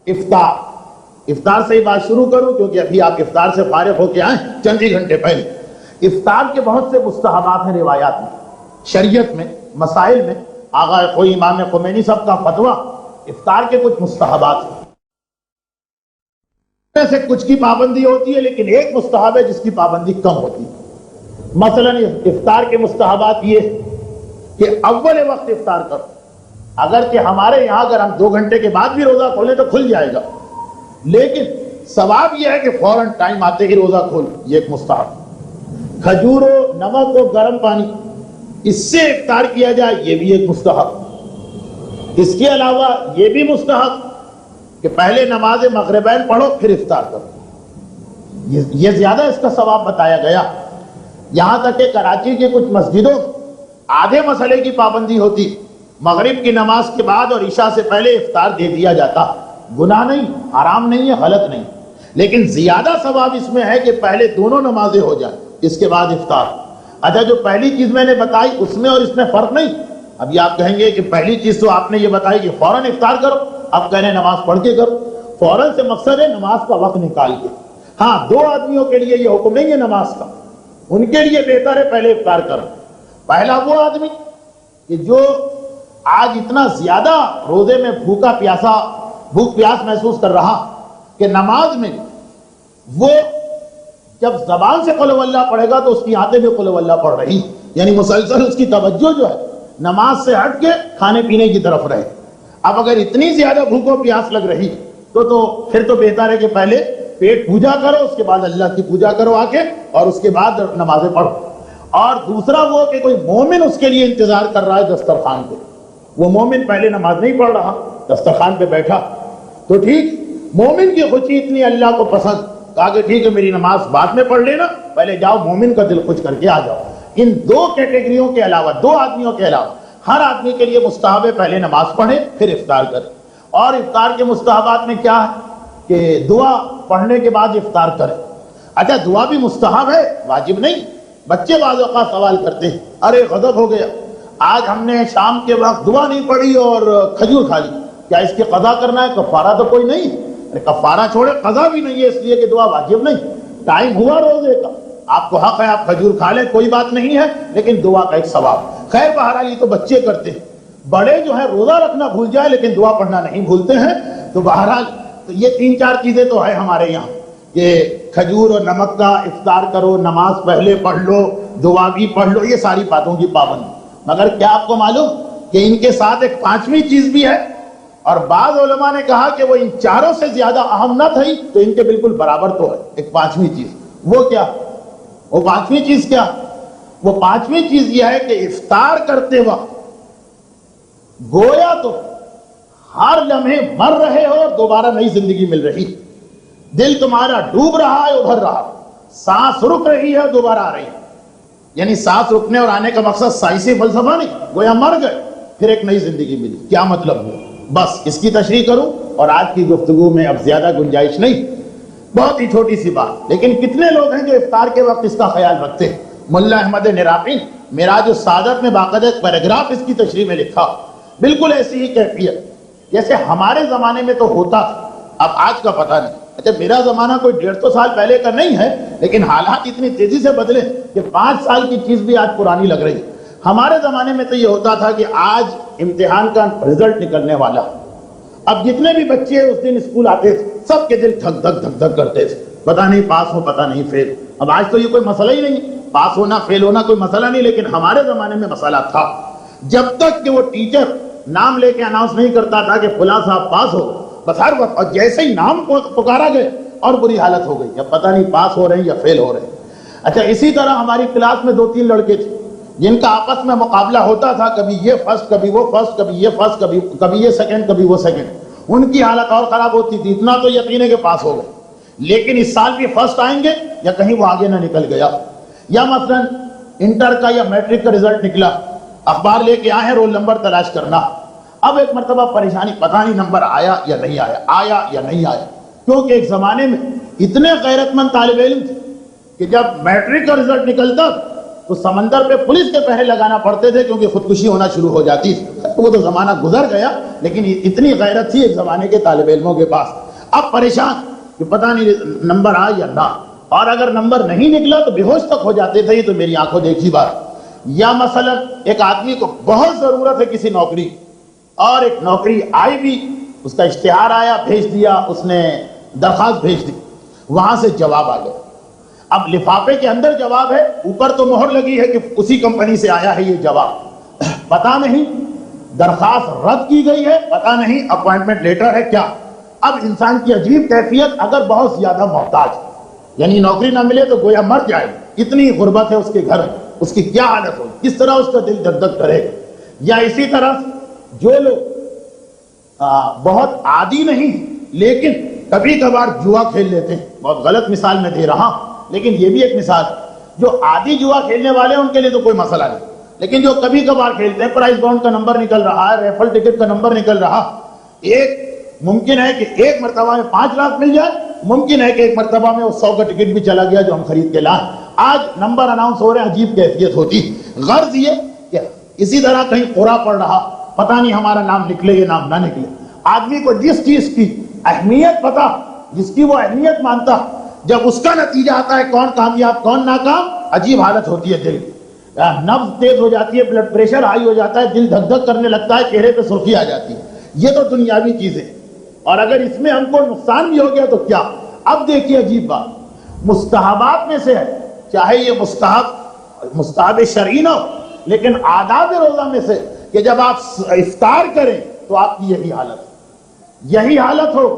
افطار سے ہی بات شروع کروں کیونکہ ابھی آپ افطار سے فارغ ہو کے آئیں چند ہی گھنٹے پہلے. افطار کے بہت سے مستحبات ہیں روایات میں، شریعت میں، مسائل میں. آغا کوئی امام خمینی صاحب کا فتویٰ افطار کے کچھ مستحبات ہیں. میں سے کچھ کی پابندی ہوتی ہے لیکن ایک مستحب ہے جس کی پابندی کم ہوتی ہے. مثلا افطار کے مستحبات یہ کہ اول وقت افطار کرو. اگرچہ ہمارے یہاں اگر ہم 2 گھنٹے کے بعد بھی روزہ کھولیں تو کھل جائے گا، لیکن ثواب یہ ہے کہ فوراً ٹائم آتے ہی روزہ کھول. یہ ایک مستحب. کھجور و نمک و گرم پانی اس سے افطار کیا جائے، یہ بھی ایک مستحب. اس کے علاوہ یہ بھی مستحب کہ پہلے نماز مغربین پڑھو پھر افطار کرو. یہ زیادہ اس کا ثواب بتایا گیا. یہاں تک کہ کراچی کی کچھ مسجدوں آدھے مسئلے کی پابندی ہوتی، مغرب کی نماز کے بعد اور عشاء سے پہلے افطار دے دیا جاتا. گناہ نہیں، حرام نہیں ہے، غلط نہیں، لیکن زیادہ ثواب اس میں ہے کہ پہلے دونوں نمازیں ہو جائیں اس کے بعد افطار. اچھا، جو پہلی چیز میں نے بتائی اس میں اور اس میں فرق نہیں. ابھی آپ کہیں گے کہ پہلی چیز تو آپ نے یہ بتائی کہ فوراً افطار کرو، اب کہہ رہے ہیں نماز پڑھ کے کرو. فوراً سے مقصد ہے نماز کا وقت نکال کے. ہاں، 2 آدمیوں کے لیے یہ حکم نہیں ہے نماز کا، ان کے لیے بہتر ہے پہلے افطار کرو. پہلا وہ آدمی کہ جو آج اتنا زیادہ روزے میں بھوک پیاس محسوس کر رہا کہ نماز میں وہ جب زبان سے قل اللہ پڑھے گا تو اس کی آنکھیں بھی قل اللہ پڑھ رہی، یعنی مسلسل اس کی توجہ جو ہے نماز سے ہٹ کے کھانے پینے کی طرف رہے. اب اگر اتنی زیادہ بھوک و پیاس لگ رہی تو پھر تو بہتر ہے کہ پہلے پیٹ پوجا کرو، اس کے بعد اللہ کی پوجا کرو آ کے، اور اس کے بعد نمازیں پڑھو. اور دوسرا وہ کہ کوئی مومن اس کے لیے انتظار کر رہا ہے دسترخوان پہ. وہ مومن پہلے نماز نہیں پڑھ رہا، دسترخوان پہ بیٹھا تو ٹھیک، مومن کی خوشی اتنی اللہ کو پسند، کہا کہ ٹھیک ہے میری نماز بعد میں پڑھ لینا، پہلے جاؤ مومن کا دل خوش کر کے آ جاؤ. ان 2 کیٹیگریوں کے علاوہ، 2 آدمیوں کے علاوہ ہر آدمی کے لیے مستحب ہے پہلے نماز پڑھے پھر افطار کرے. اور افطار کے مستحبات میں کیا ہے کہ دعا پڑھنے کے بعد افطار کرے. اچھا، دعا بھی مستحب ہے، واجب نہیں. بچے بعض اوقات سوال کرتے ہیں، ارے غضب ہو گیا، آج ہم نے شام کے وقت دعا نہیں پڑھی اور کھجور کھا لی، کیا اس کی قضا کرنا ہے؟ کفارہ تو کوئی نہیں. ارے کفارہ چھوڑے، قضا بھی نہیں ہے اس لیے کہ دعا واجب نہیں. ٹائم ہوا روزے کا، آپ کو حق ہے آپ کھجور کھا لیں، کوئی بات نہیں ہے، لیکن دعا کا ایک ثواب. خیر بہرحال یہ تو بچے کرتے ہیں، بڑے جو ہے روزہ رکھنا بھول جائے لیکن دعا پڑھنا نہیں بھولتے ہیں. تو بہرحال تو یہ 3-4 چیزیں تو ہے ہمارے یہاں کہ کھجور اور نمک کا افطار کرو، نماز پہلے پڑھ لو، دعا بھی پڑھ لو، یہ ساری باتوں کی پابندی. مگر کیا آپ کو معلوم کہ ان کے ساتھ ایک 5ویں چیز بھی ہے، اور بعض علماء نے کہا کہ وہ ان 4 سے زیادہ اہم نہ تھی تو ان کے بالکل برابر تو ہے ایک 5ویں چیز. وہ کیا؟ وہ 5ویں چیز کیا؟ وہ 5ویں چیز یہ ہے کہ افطار کرتے وقت گویا تو ہر لمحے مر رہے ہو اور دوبارہ نئی زندگی مل رہی. دل تمہارا ڈوب رہا ہے ابھر رہا، سانس رک رہی ہے دوبارہ آ رہی. یعنی سانس رکنے اور آنے کا مقصد سائنسی فلسفہ نہیں، گویا مر گئے پھر ایک نئی زندگی ملی. کیا مطلب ہوا؟ بس اس کی تشریح کروں، اور آج کی گفتگو میں اب زیادہ گنجائش نہیں، بہت ہی چھوٹی سی بات. لیکن کتنے لوگ ہیں جو افطار کے وقت اس کا خیال رکھتے ہیں؟ ملا احمد نراقی معراج السعادت میں باقاعدہ ایک پیراگراف اس کی تشریح میں لکھا، بالکل ایسی ہی کیفیت جیسے ہمارے زمانے میں تو ہوتا تھا، اب آج کا پتہ نہیں. اچھا، میرا زمانہ کوئی 150 سال پہلے کا نہیں ہے، لیکن حالات اتنی تیزی سے بدلے کہ 5 سال کی چیز بھی آج پرانی لگ رہی ہے. ہمارے زمانے میں تو یہ ہوتا تھا کہ آج امتحان کا رزلٹ نکلنے والا، اب جتنے بھی بچے اس دن اسکول آتے تھے سب کے دل دھک دھک دھک دھک کرتے تھے، پتہ نہیں پاس ہو پتہ نہیں فیل. اب آج تو یہ کوئی مسئلہ ہی نہیں، پاس ہونا فیل ہونا کوئی مسئلہ نہیں، لیکن ہمارے زمانے میں مسئلہ تھا. جب تک کہ وہ ٹیچر نام لے کے اناؤنس نہیں کرتا تھا کہ فلاں صاحب پاس ہو، بس ہر وقت، اور جیسے ہی نام پکارا گئے اور بری حالت ہو گئی، اب پتہ نہیں پاس ہو رہے ہیں یا فیل ہو رہے ہیں. اچھا، اسی طرح ہماری کلاس میں 2-3 لڑکے تھے جن کا آپس میں مقابلہ ہوتا تھا، کبھی یہ فرسٹ کبھی وہ فرسٹ، کبھی یہ فرسٹ کبھی یہ سیکنڈ کبھی وہ سیکنڈ. ان کی حالت اور خراب ہوتی تھی. اتنا تو یقین ہے کہ پاس ہو گئے، لیکن اس سال بھی فرسٹ آئیں گے یا کہیں وہ آگے نہ نکل گیا. یا مثلا انٹر کا یا میٹرک کا رزلٹ نکلا، اخبار لے کے آئے ہیں رول نمبر تلاش کرنا. اب ایک مرتبہ پریشانی، پتہ نہیں نمبر آیا یا نہیں آیا، آیا یا نہیں آیا. کیونکہ ایک زمانے میں اتنے غیرت مند طالب علم تھے کہ جب میٹرک کا رزلٹ نکلتا تو سمندر پہ پولیس کے پہرے لگانا پڑتے تھے کیونکہ خودکشی ہونا شروع ہو جاتی تھی. وہ تو زمانہ گزر گیا، لیکن اتنی غیرت تھی ایک زمانے کے طالب علموں کے پاس. اب پریشان کہ پتہ نہیں نمبر آئے یا نہ, اور اگر نمبر نہیں نکلا تو بے ہوش تک ہو جاتے تھے. یہ تو میری آنکھوں دیکھی بات. یا مثلا ایک آدمی کو بہت ضرورت ہے کسی نوکری, اور ایک نوکری آئی بھی, اس کا اشتہار آیا, بھیج دیا, اس نے درخواست بھیج دی, وہاں سے جواب آ گیا. اب لفافے کے اندر جواب ہے, اوپر تو مہر لگی ہے کہ اسی کمپنی سے آیا ہے یہ جواب, پتہ نہیں درخواست رد کی گئی ہے, پتہ نہیں اپوائنٹمنٹ لیٹر ہے کیا. اب انسان کی عجیب کیفیت, اگر بہت زیادہ محتاج, یعنی نوکری نہ ملے تو گویا مر جائے, اتنی غربت ہے اس کے گھر, اس کی کیا حالت ہوگی, کس طرح اس کا دل دھک دھک کرے گا. یا اسی طرح جو لوگ بہت عادی نہیں لیکن کبھی کبھار جوا کھیل لیتے ہیں, بہت غلط مثال میں دے رہا ہوں لیکن یہ بھی ایک مثال, جو عادی جوا کھیلنے والے ہیں ان کے لیے تو کوئی مسئلہ نہیں, لیکن جو کبھی کبھار کھیلتے ہیں, پرائز بانڈ کا نمبر نکل رہا ہے, ریفل ٹکٹ کا نمبر نکل رہا, ایک ممکن ہے کہ ایک مرتبہ میں 5 لاکھ مل جائے, ممکن ہے کہ ایک مرتبہ میں 100 کا ٹکٹ بھی چلا گیا جو ہم خرید کے لائیں. آج نمبر اناؤنس ہو رہے ہیں, عجیب کیفیت ہوتی. غرض یہ کہ اسی طرح کہیں قرعہ پڑ رہا, پتہ نہیں ہمارا نام نکلے یا نام نہ نکلے. آدمی کو جس چیز کی اہمیت پتہ, جس کی وہ اہمیت مانتا, جب اس کا نتیجہ آتا ہے کون کامیاب کون ناکام, عجیب حالت ہوتی ہے. دل نبض تیز ہو جاتی ہے, بلڈ پریشر ہائی ہو جاتا ہے, دل دھک دھک کرنے لگتا ہے, چہرے پہ سرخی آ جاتی ہے. یہ تو دنیاوی چیزیں, اور اگر اس میں ہم کو نقصان بھی ہو گیا تو کیا. اب دیکھیے عجیب بات, مستحبات میں سے ہے, چاہے یہ مستحب شرعی نہ ہو, لیکن آداب روزہ میں سے کہ جب آپ افطار کریں تو آپ کی یہی حالت ہو,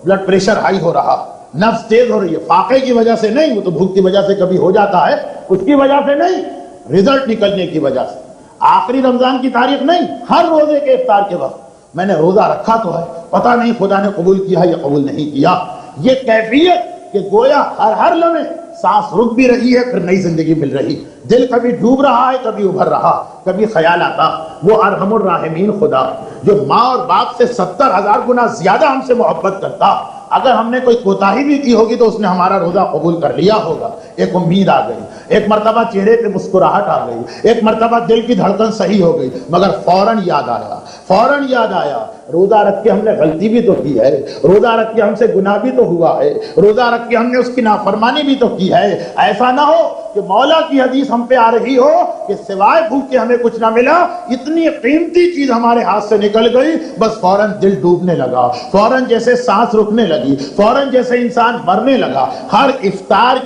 بلڈ پریشر ہائی ہو رہا, نفس تیز ہو رہی ہے, فاقے کی وجہ سے نہیں, وہ تو بھوک کی وجہ سے کبھی ہو جاتا ہے, اس کی وجہ سے نہیں, رزلٹ نکلنے کی وجہ سے. آخری رمضان کی تاریخ نہیں, ہر روزے کے افطار کے وقت میں نے روزہ رکھا تو ہے, پتہ نہیں خدا نے قبول کیا یا قبول نہیں کیا. یہ کیفیت کہ گویا ہر لمحے سانس رک بھی رہی ہے, پھر نئی زندگی مل رہی, دل کبھی ڈوب رہا ہے, کبھی ابھر رہا, کبھی خیال آتا وہ ارحم الراحمین خدا جو ماں اور باپ سے 70,000 گنا زیادہ ہم سے محبت کرتا, اگر ہم نے کوئی کوتاہی بھی کی ہوگی تو اس نے ہمارا روزہ قبول کر لیا ہوگا. ایک امید آ گئی, ایک مرتبہ چہرے پہ مسکراہٹ آ گئی, ایک مرتبہ دل کی دھڑکن صحیح ہو گئی, مگر فوراً یاد آیا روزہ رکھ کے ہم نے غلطی بھی تو کی ہے, روزہ رکھ کے ہم سے گناہ بھی تو ہوا ہے, روزہ رکھ کے ہم نے اس کی نافرمانی بھی تو کی ہے. ایسا نہ ہو کہ مولا کی حدیث ہم پہ آ رہی ہو کہ سوائے بھوک کے ہمیں کچھ نہ ملا, اتنی قیمتی چیز ہمارے ہاتھ سے نکل گئی, بس فوراً دل ڈوبنے لگا, فوراً جیسے سانس رکنے لگی, فوراً جیسے انسان مرنے لگا. ہر افطار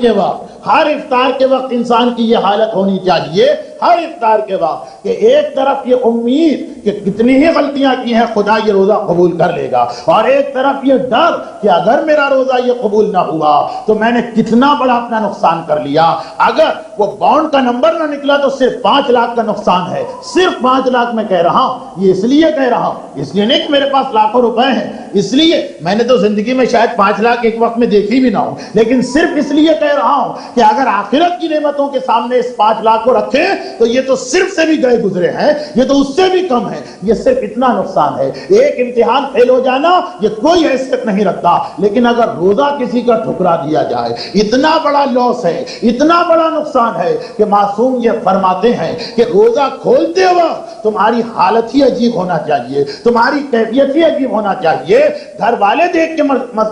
کے وقت انسان کی یہ حالت ہونی چاہیے, ہر افطار کے وقت, کہ ایک طرف یہ امید کہ کتنی ہی غلطیاں کی ہیں خدا یہ روزہ قبول کر لے گا, اور ایک طرف یہ ڈر کہ اگر میرا روزہ یہ قبول نہ ہوا تو میں نے کتنا بڑا اپنا نقصان کر لیا. اگر وہ بانڈ کا نمبر نہ نکلا تو صرف 5 لاکھ کا نقصان ہے, صرف 5 لاکھ میں کہہ رہا ہوں. یہ اس لیے کہہ رہا ہوں, اس لیے نہیں کہ میرے پاس لاکھوں روپے ہیں, اس لیے میں نے تو زندگی میں شاید 5 لاکھ ایک وقت میں دیکھی بھی نہ ہوں, لیکن صرف اس لیے کہہ رہا ہوں کہ اگر آخرت کی نعمتوں کے سامنے اس 5 لاکھ کو رکھیں تو یہ تو صرف سے بھی گئے گزرے ہیں, یہ تو اس سے بھی کم ہے. یہ صرف اتنا نقصان ہے, ایک امتحان فیل ہو جانا یہ کوئی حیثیت نہیں رکھتا, لیکن اگر روزہ کسی کا ٹھکرا دیا جائے اتنا بڑا لاس ہے, اتنا بڑا نقصان ہے کہ معصوم یہ فرماتے ہیں کہ روزہ کھولتے وقت تمہاری حالت ہی عجیب ہونا چاہیے, تمہاری کیفیت ہی عجیب ہونا چاہیے. گھر والے دیکھ کے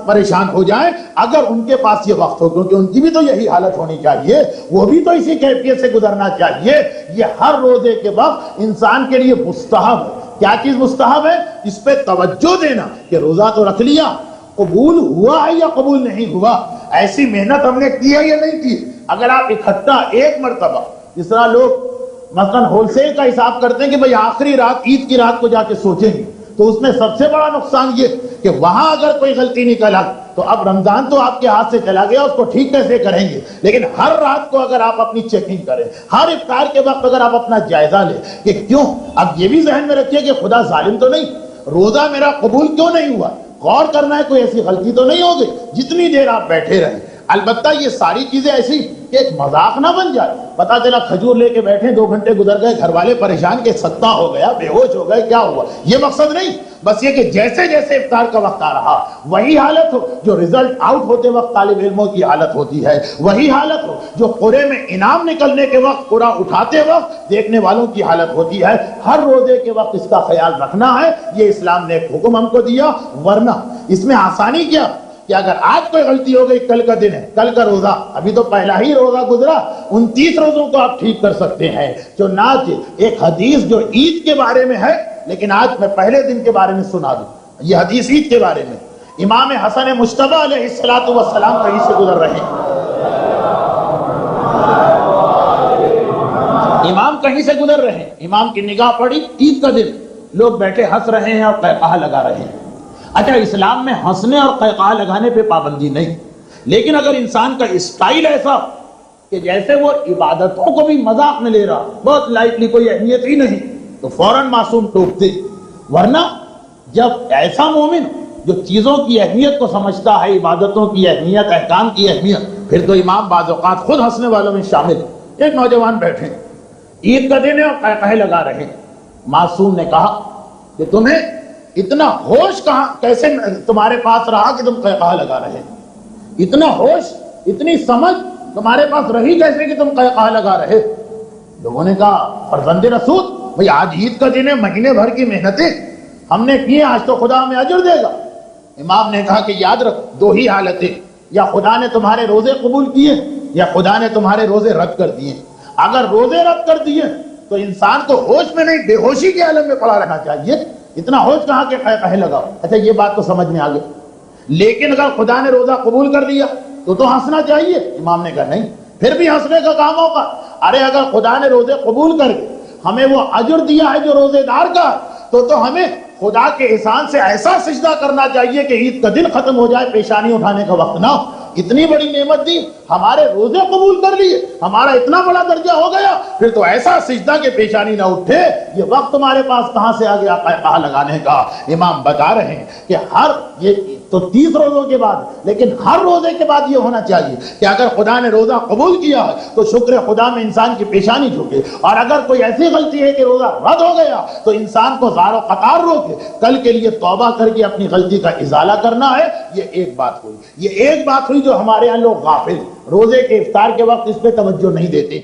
پریشان ہو جائیں اگر ان کے پاس یہ وقت ہو, کیونکہ ان کی بھی تو یہی حالت ہونی چاہیے, وہ بھی تو اسی کیفیت سے گزرنا چاہیے. یہ ہر روزے کے وقت انسان کے لیے مستحب ہے. کیا چیز مستحب ہے؟ اس پہ توجہ دینا کہ روزہ تو رکھ لیا, قبول ہوا ہے یا قبول نہیں ہوا, ایسی محنت ہم نے کی ہے یا نہیں کی. اگر آپ اکٹھا ایک مرتبہ, جس طرح لوگ مثلا ہول سیل کا حساب کرتے ہیں کہ بھئی آخری رات عید کی رات کو جا کے سوچیں گے, تو اس میں سب سے بڑا نقصان یہ کہ وہاں اگر کوئی غلطی نکل آئی تو اب رمضان تو آپ کے ہاتھ سے چلا گیا, اس کو ٹھیک کیسے کریں گے. لیکن ہر رات کو اگر آپ اپنی چیکنگ کریں, ہر افطار کے وقت اگر آپ اپنا جائزہ لیں کہ کیوں, اب یہ بھی ذہن میں رکھیے کہ خدا ظالم تو نہیں, روزہ میرا قبول کیوں نہیں ہوا, غور کرنا ہے کوئی ایسی غلطی تو نہیں ہو گئی. جتنی دیر آپ بیٹھے رہیں البتہ یہ ساری چیزیں ایسی کہ ایک مذاق نہ بن جائے. پتا چلا کھجور لے کے بیٹھے 2 گھنٹے گزر گئے, گھر والے پریشان کہ ستا ہو گیا, بے ہوش ہو گئے, کیا ہوا, یہ مقصد نہیں. بس یہ کہ جیسے جیسے افطار کا وقت آ رہا وہی حالت ہو جو رزلٹ آؤٹ ہوتے وقت طالب علموں کی حالت ہوتی ہے, وہی حالت ہو جو قرعے میں انعام نکلنے کے وقت قرعہ اٹھاتے وقت دیکھنے والوں کی حالت ہوتی ہے. ہر روزے کے وقت اس کا خیال رکھنا ہے, یہ اسلام نے ایک حکم ہم کو دیا. ورنہ اس میں آسانی کیا کہ اگر آج کوئی غلطی ہو گئی, کل کا دن ہے, کل کا روزہ, ابھی تو پہلا ہی روزہ گزرا, 29 روزوں کو آپ ٹھیک کر سکتے ہیں. چنانچہ ایک حدیث جو عید کے بارے میں ہے, لیکن آج میں پہلے دن کے بارے میں سنا دوں. یہ حدیث عید کے بارے میں, امام حسن مجتبی علیہ السلام کہیں سے گزر رہے ہیں. امام کہیں سے گزر رہے ہیں, امام کی نگاہ پڑی, عید کا دن, لوگ بیٹھے ہنس رہے ہیں اور قہقہہ لگا رہے ہیں. اچھا, اسلام میں ہنسنے اور قہقہہ لگانے پہ پابندی نہیں, لیکن اگر انسان کا اسٹائل ایسا کہ جیسے وہ عبادتوں کو بھی مذاق میں لے رہا, بہت لائٹلی, کوئی اہمیت ہی نہیں, تو فوراً معصوم ٹوکتے. ورنہ جب ایسا مومن جو چیزوں کی اہمیت کو سمجھتا ہے, عبادتوں کی اہمیت, احکام کی اہمیت, پھر تو امام بعض اوقات خود ہنسنے والوں میں شامل ہے. ایک نوجوان بیٹھے, عید کا دن ہے اور قہقہے لگا رہے ہیں. معصوم نے کہا کہ تمہیں اتنا ہوش کہاں, کیسے تمہارے پاس رہا کہ تم قہقہہ لگا رہے ہیں؟ اتنا ہوش, اتنی سمجھ تمہارے پاس رہی کیسے کہ تم قہقہہ لگا رہے؟ لوگوں نے کہا فرزند رسول, بھئی آج عید کا دن ہے, مہینے بھر کی محنتیں ہم نے کی, آج تو خدا ہمیں اجر دے گا. امام نے کہا کہ یاد رکھ, 2 ہی حالتیں, یا خدا نے تمہارے روزے قبول کیے یا خدا نے تمہارے روزے رد کر دیے. اگر روزے رد کر دیے تو انسان کو ہوش میں نہیں, بے ہوشی کے عالم میں پڑا رہنا چاہیے. اتنا ہوش کہاں کے قہقہے لگاؤ. اچھا, یہ بات تو سمجھ میں آ گئی, لیکن اگر خدا نے روزہ قبول کر دیا تو ہنسنا چاہیے. امام نے کہا نہیں, پھر بھی ہنسنے کا کام ہوگا. ارے اگر خدا نے روزے قبول کر کے ہمیں وہ اجر دیا ہے جو روزے دار کا, تو ہمیں خدا کے احسان سے ایسا سجدہ کرنا چاہیے کہ عید کا دن ختم ہو جائے, پیشانی اٹھانے کا وقت نہ ہو. اتنی بڑی نعمت دی, ہمارے روزے قبول کر لیے, ہمارا اتنا بڑا درجہ ہو گیا, پھر تو ایسا سجدہ کہ پیشانی نہ اٹھے. یہ وقت تمہارے پاس کہاں سے آ گیا قہقہہ لگانے کا؟ امام بتا رہے ہیں کہ یہ تو 30 روزوں کے بعد, لیکن ہر روزے کے بعد یہ ہونا چاہیے کہ اگر خدا نے روزہ قبول کیا ہے تو شکر خدا میں انسان کی پیشانی جھکے, اور اگر کوئی ایسی غلطی ہے کہ روزہ رد ہو گیا تو انسان کو زار و قطار روکے, کل کے لیے توبہ کر کے اپنی غلطی کا ازالہ کرنا ہے. یہ ایک بات ہوئی, یہ ایک بات ہوئی جو ہمارے یہاں لوگ غافل, روزے کے افطار کے وقت اس پہ توجہ نہیں دیتے.